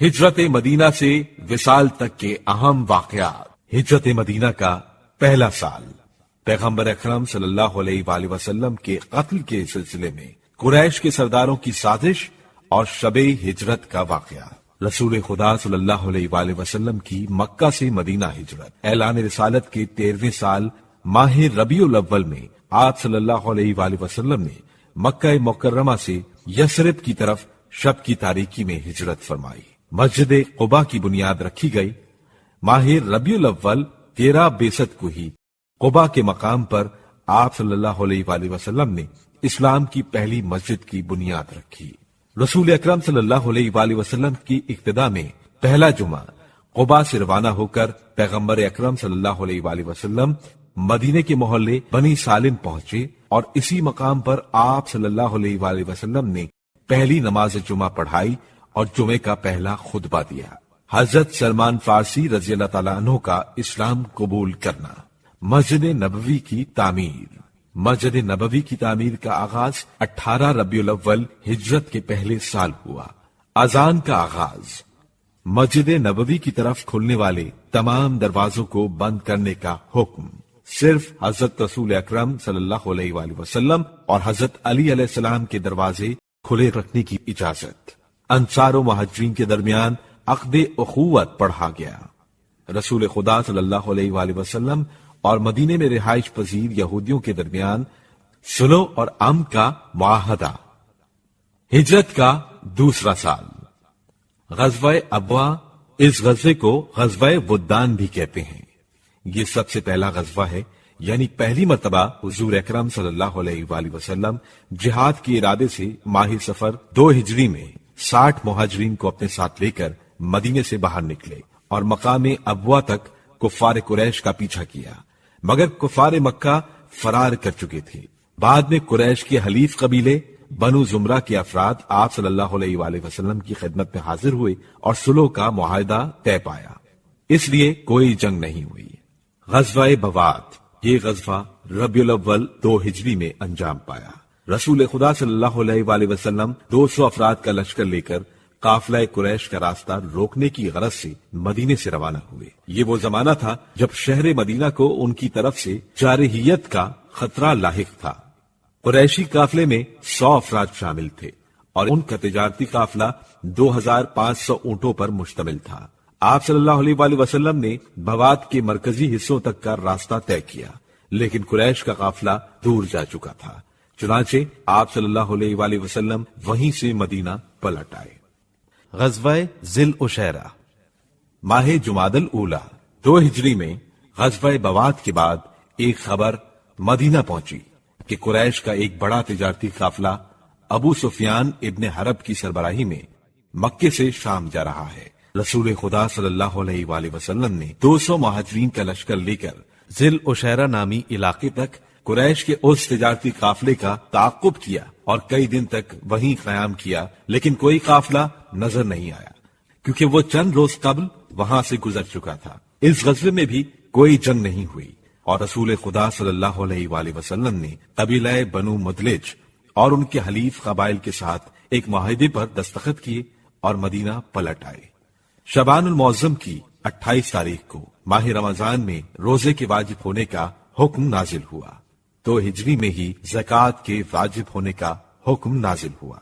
ہجرت مدینہ سے وصال تک کے اہم واقعات۔ ہجرت مدینہ کا پہلا سال، پیغمبر اکرم صلی اللہ علیہ وآلہ وسلم کے قتل کے سلسلے میں قریش کے سرداروں کی سازش اور شب ہجرت کا واقعہ۔ رسول خدا صلی اللہ علیہ وآلہ وسلم کی مکہ سے مدینہ ہجرت۔ اعلان رسالت کے 13ویں سال ماہ ربیع الاول میں آپ صلی اللہ علیہ وآلہ وسلم نے مکہ مکرمہ سے یثرب کی طرف شب کی تاریکی میں ہجرت فرمائی۔ مسجد قباء کی بنیاد رکھی گئی۔ ماہ ربیع الاول 13 بیست کو ہی قباء کے مقام پر آپ صلی اللہ علیہ وآلہ وسلم نے اسلام کی پہلی مسجد کی بنیاد رکھی۔ رسول اکرم صلی اللہ علیہ وآلہ وسلم کی ابتدا میں پہلا جمعہ قباء سے روانہ ہو کر پیغمبر اکرم صلی اللہ علیہ وآلہ وسلم مدینے کے محلے بنی سالم پہنچے اور اسی مقام پر آپ صلی اللہ علیہ وآلہ وسلم نے پہلی نماز جمعہ پڑھائی اور جمعے کا پہلا خطبہ دیا۔ حضرت سلمان فارسی رضی اللہ تعالیٰ عنہ کا اسلام قبول کرنا۔ مسجد نبوی کی تعمیر۔ مسجد نبوی کی تعمیر کا آغاز 18 ربیع الاول ہجرت کے پہلے سال ہوا۔ اذان کا آغاز۔ مسجد نبوی کی طرف کھلنے والے تمام دروازوں کو بند کرنے کا حکم۔ صرف حضرت رسول اکرم صلی اللہ علیہ وآلہ وسلم اور حضرت علی علیہ السلام کے دروازے کھلے رکھنے کی اجازت۔ انصار و مہاجرین کے درمیان عقد اخوت پڑھا گیا۔ رسول خدا صلی اللہ علیہ وآلہ وسلم اور مدینے میں رہائش پذیر یہودیوں کے درمیان صلح اور امن کا معاہدہ۔ ہجرت کا دوسرا سال، غزوہ ابوا۔ اس غزوے کو غزوہ ودان بھی کہتے ہیں۔ یہ سب سے پہلا غزوہ ہے، یعنی پہلی مرتبہ حضور اکرم صلی اللہ علیہ وآلہ وسلم جہاد کے ارادے سے ماہ صفر 2 ہجری میں 60 مہاجرین کو اپنے ساتھ لے کر مدینے سے باہر نکلے اور مقام ابوا تک کفار قریش کا پیچھا کیا، مگر کفار مکہ فرار کر چکے تھے۔ بعد میں قریش کے حلیف قبیلے بنو زمرہ کے افراد آپ صلی اللہ علیہ وآلہ وسلم کی خدمت میں حاضر ہوئے اور صلح کا معاہدہ طے پایا، اس لیے کوئی جنگ نہیں ہوئی۔ غزوہ بوات، یہ غزوہ ربیع الاول 2 ہجری میں انجام پایا۔ رسول خدا صلی اللہ علیہ وآلہ وسلم 200 افراد کا لشکر لے کر قافلہ قریش کا راستہ روکنے کی غرض سے مدینے سے روانہ ہوئے۔ یہ وہ زمانہ تھا جب شہر مدینہ کو ان کی طرف سے جارحیت کا خطرہ لاحق تھا۔ قریشی قافلے میں 100 افراد شامل تھے اور ان کا تجارتی قافلہ 2500 اونٹوں پر مشتمل تھا۔ آپ صلی اللہ علیہ وآلہ وسلم نے بوات کے مرکزی حصوں تک کا راستہ طے کیا، لیکن قریش کا قافلہ دور جا چکا تھا، چنانچہ آپ صلی اللہ علیہ وآلہ وسلم وہیں سے مدینہ پلٹ آئے۔ غزوہ ذی العشیرہ، ماہ جمادی الاولی 2 ہجری میں غزوہ بوات کے بعد ایک خبر مدینہ پہنچی کہ قریش کا ایک بڑا تجارتی قافلہ ابو سفیان ابن حرب کی سربراہی میں مکے سے شام جا رہا ہے۔ رسول خدا صلی اللہ علیہ وآلہ وسلم نے 200 مہاجرین کا لشکر لے کر ذی العشیرہ نامی علاقے تک قریش کے اس تجارتی قافلے کا تعاقب کیا اور کئی دن تک وہیں قیام کیا، لیکن کوئی قافلہ نظر نہیں آیا کیونکہ وہ چند روز قبل وہاں سے گزر چکا تھا۔ اس غزوے میں بھی کوئی جنگ نہیں ہوئی اور رسول خدا صلی اللہ علیہ وآلہ وسلم نے قبیلہ بنو مدلج اور ان کے حلیف قبائل کے ساتھ ایک معاہدے پر دستخط کیے اور مدینہ پلٹ آئے۔ شعبان المعظم کی 28 تاریخ کو ماہ رمضان میں روزے کے واجب ہونے کا حکم نازل ہوا۔ 2 ہجری میں ہی زکوٰۃ کے واجب ہونے کا حکم نازل ہوا۔